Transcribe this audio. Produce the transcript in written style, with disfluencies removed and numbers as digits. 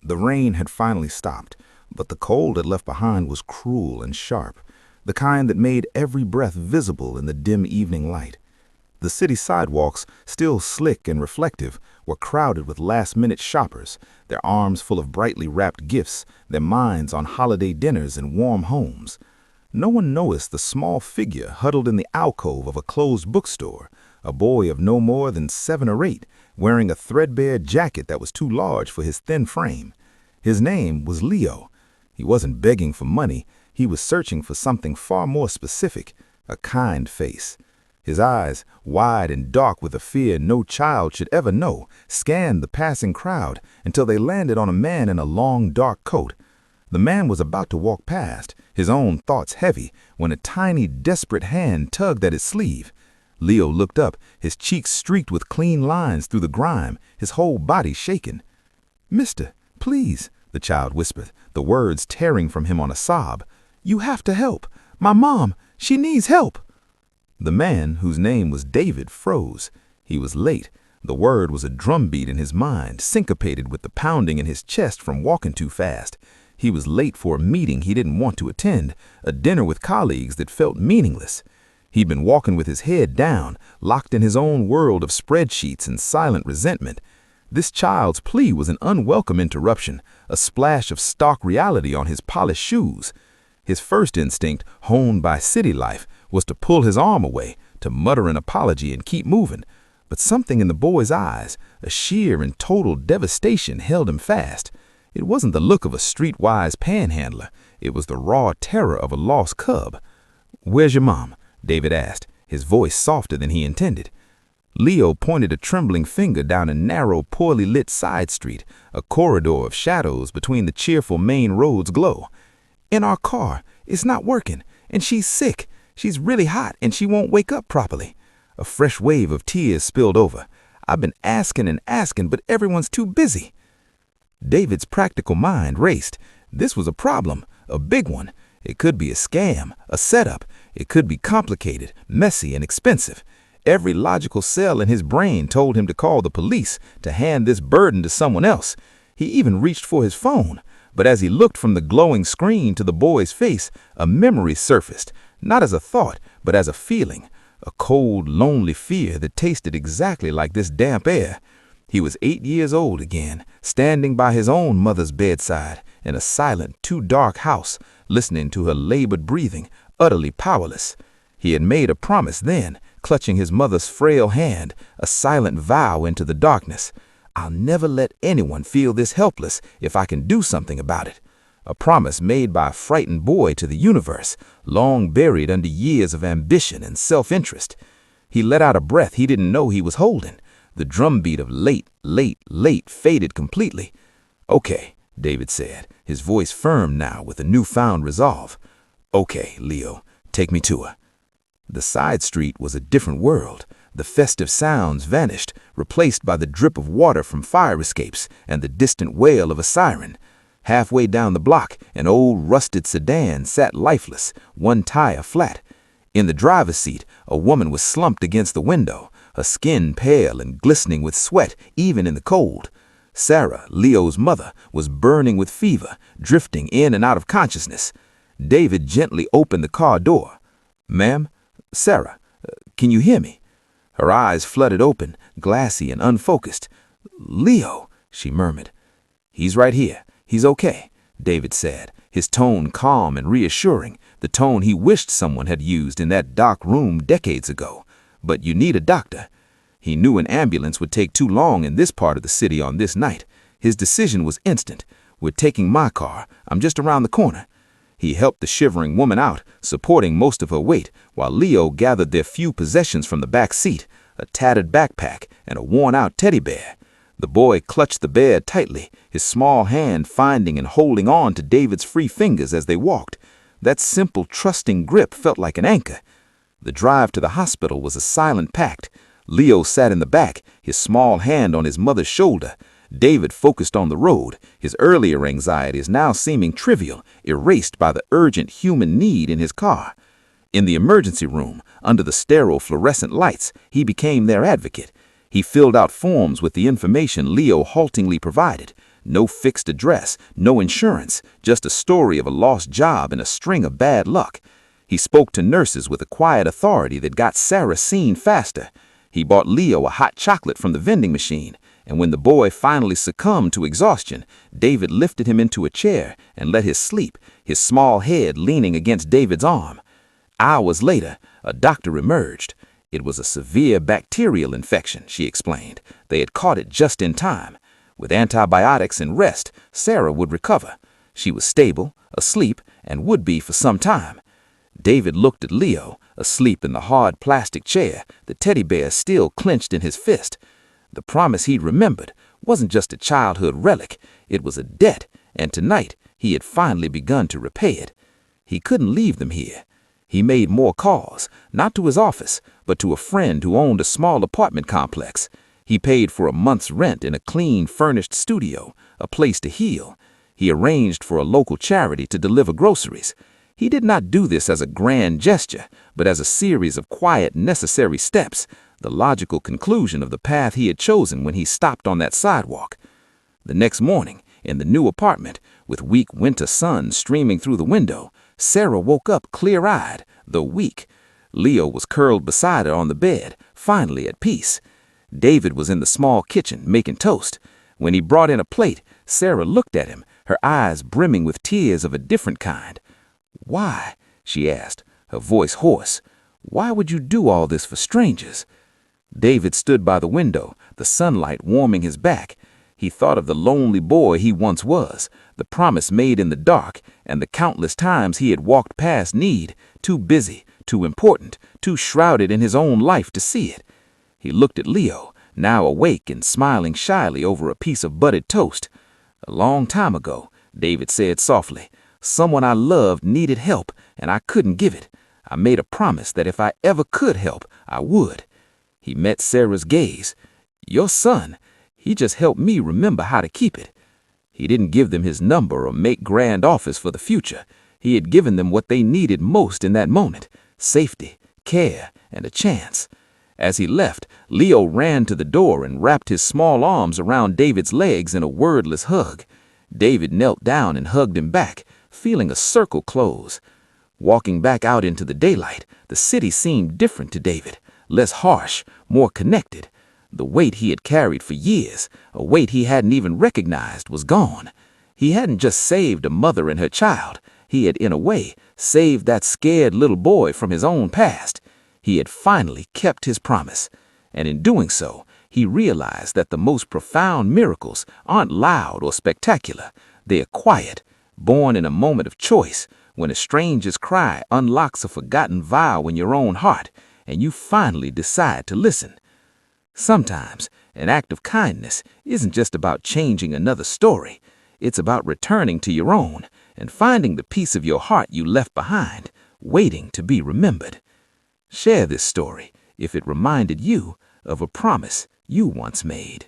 The rain had finally stopped, but the cold it left behind was cruel and sharp, the kind that made every breath visible in the dim evening light. The city sidewalks, still slick and reflective, were crowded with last-minute shoppers, their arms full of brightly wrapped gifts, their minds on holiday dinners and warm homes. No one noticed the small figure huddled in the alcove of a closed bookstore, a boy of no more than 7 or 8, wearing a threadbare jacket that was too large for his thin frame. His name was Leo. He wasn't begging for money, he was searching for something far more specific, a kind face. His eyes, wide and dark with a fear no child should ever know, scanned the passing crowd until they landed on a man in a long, dark coat. The man was about to walk past, his own thoughts heavy, when a tiny, desperate hand tugged at his sleeve. Leo looked up, his cheeks streaked with clean lines through the grime, his whole body shaken. "Mister, please," the child whispered, the words tearing from him on a sob. "You have to help. My mom, she needs help." The man, whose name was David, froze. He was late. The word was a drumbeat in his mind, syncopated with the pounding in his chest from walking too fast. He was late for a meeting he didn't want to attend, a dinner with colleagues that felt meaningless. He'd been walking with his head down, locked in his own world of spreadsheets and silent resentment. This child's plea was an unwelcome interruption, a splash of stark reality on his polished shoes. His first instinct, honed by city life, was to pull his arm away, to mutter an apology and keep moving. But something in the boy's eyes, a sheer and total devastation, held him fast. It wasn't the look of a streetwise panhandler. It was the raw terror of a lost cub. "Where's your mom?" David asked, his voice softer than he intended. Leo pointed a trembling finger down a narrow, poorly lit side street, a corridor of shadows between the cheerful main road's glow. "In our car. It's not working. And she's sick. She's really hot, and she won't wake up properly." A fresh wave of tears spilled over. "I've been asking and asking, but everyone's too busy." David's practical mind raced. This was a problem, a big one. It could be a scam, a setup. It could be complicated, messy, and expensive. Every logical cell in his brain told him to call the police, to hand this burden to someone else. He even reached for his phone. But as he looked from the glowing screen to the boy's face, a memory surfaced, not as a thought, but as a feeling, a cold, lonely fear that tasted exactly like this damp air. He was 8 years old again, standing by his own mother's bedside in a silent, too dark house, listening to her labored breathing, utterly powerless. He had made a promise then, clutching his mother's frail hand, a silent vow into the darkness. "I'll never let anyone feel this helpless if I can do something about it." A promise made by a frightened boy to the universe, long buried under years of ambition and self-interest. He let out a breath he didn't know he was holding. The drumbeat of late, late, late faded completely. "Okay," David said, his voice firm now with a newfound resolve. "Okay, Leo, take me to her." The side street was a different world. The festive sounds vanished, replaced by the drip of water from fire escapes and the distant wail of a siren. Halfway down the block, an old rusted sedan sat lifeless, one tire flat. In the driver's seat, a woman was slumped against the window, her skin pale and glistening with sweat even in the cold. Sarah, Leo's mother, was burning with fever, drifting in and out of consciousness. David gently opened the car door. "Ma'am? Sarah, can you hear me?" Her eyes flooded open, glassy and unfocused. "Leo," she murmured. "He's right here. He's okay," David said, his tone calm and reassuring, the tone he wished someone had used in that dark room decades ago. "But you need a doctor." He knew an ambulance would take too long in this part of the city on this night. His decision was instant. "We're taking my car. I'm just around the corner." He helped the shivering woman out, supporting most of her weight, while Leo gathered their few possessions from the back seat, a tattered backpack and a worn-out teddy bear. The boy clutched the bear tightly, his small hand finding and holding on to David's free fingers as they walked. That simple, trusting grip felt like an anchor. The drive to the hospital was a silent pact. Leo sat in the back, his small hand on his mother's shoulder. David focused on the road, his earlier anxieties now seeming trivial, erased by the urgent human need in his car. In the emergency room, under the sterile fluorescent lights, he became their advocate. He filled out forms with the information Leo haltingly provided, No fixed address, no insurance, just a story of a lost job and a string of bad luck. He spoke to nurses with a quiet authority that got Sarah seen faster. He bought Leo a hot chocolate from the vending machine, and when the boy finally succumbed to exhaustion, David lifted him into a chair and let him sleep, his small head leaning against David's arm. Hours later, a doctor emerged. It was a severe bacterial infection, she explained. They had caught it just in time. With antibiotics and rest, Sarah would recover. She was stable, asleep, and would be for some time. David looked at Leo, asleep in the hard plastic chair, the teddy bear still clenched in his fist. The promise he'd remembered wasn't just a childhood relic, it was a debt, and tonight he had finally begun to repay it. He couldn't leave them here. He made more calls, not to his office, but to a friend who owned a small apartment complex. He paid for a month's rent in a clean, furnished studio, a place to heal. He arranged for a local charity to deliver groceries. He did not do this as a grand gesture, but as a series of quiet, necessary steps, the logical conclusion of the path he had chosen when he stopped on that sidewalk. The next morning, in the new apartment, with weak winter sun streaming through the window, Sarah woke up clear-eyed, though weak. Leo was curled beside her on the bed, finally at peace. David was in the small kitchen making toast. When he brought in a plate, Sarah looked at him, her eyes brimming with tears of a different kind. "Why?" she asked, her voice hoarse. "Why would you do all this for strangers?" David stood by the window, the sunlight warming his back. He thought of the lonely boy he once was, the promise made in the dark, and the countless times he had walked past need, too busy, too important, too shrouded in his own life to see it. He looked at Leo, now awake and smiling shyly over a piece of buttered toast. "A long time ago," David said softly, "someone I loved needed help, and I couldn't give it. I made a promise that if I ever could help, I would." He met Sarah's gaze. "Your son, he just helped me remember how to keep it." He didn't give them his number or make grand offers for the future. He had given them what they needed most in that moment: safety, care, and a chance. As he left, Leo ran to the door and wrapped his small arms around David's legs in a wordless hug. David knelt down and hugged him back, feeling a circle close. Walking back out into the daylight, the city seemed different to David, less harsh, more connected. The weight he had carried for years, a weight he hadn't even recognized, was gone. He hadn't just saved a mother and her child. He had, in a way, saved that scared little boy from his own past. He had finally kept his promise. And in doing so, he realized that the most profound miracles aren't loud or spectacular. They are quiet, born in a moment of choice, when a stranger's cry unlocks a forgotten vow in your own heart, and you finally decide to listen. Sometimes, an act of kindness isn't just about changing another story. It's about returning to your own and finding the piece of your heart you left behind, waiting to be remembered. Share this story if it reminded you of a promise you once made.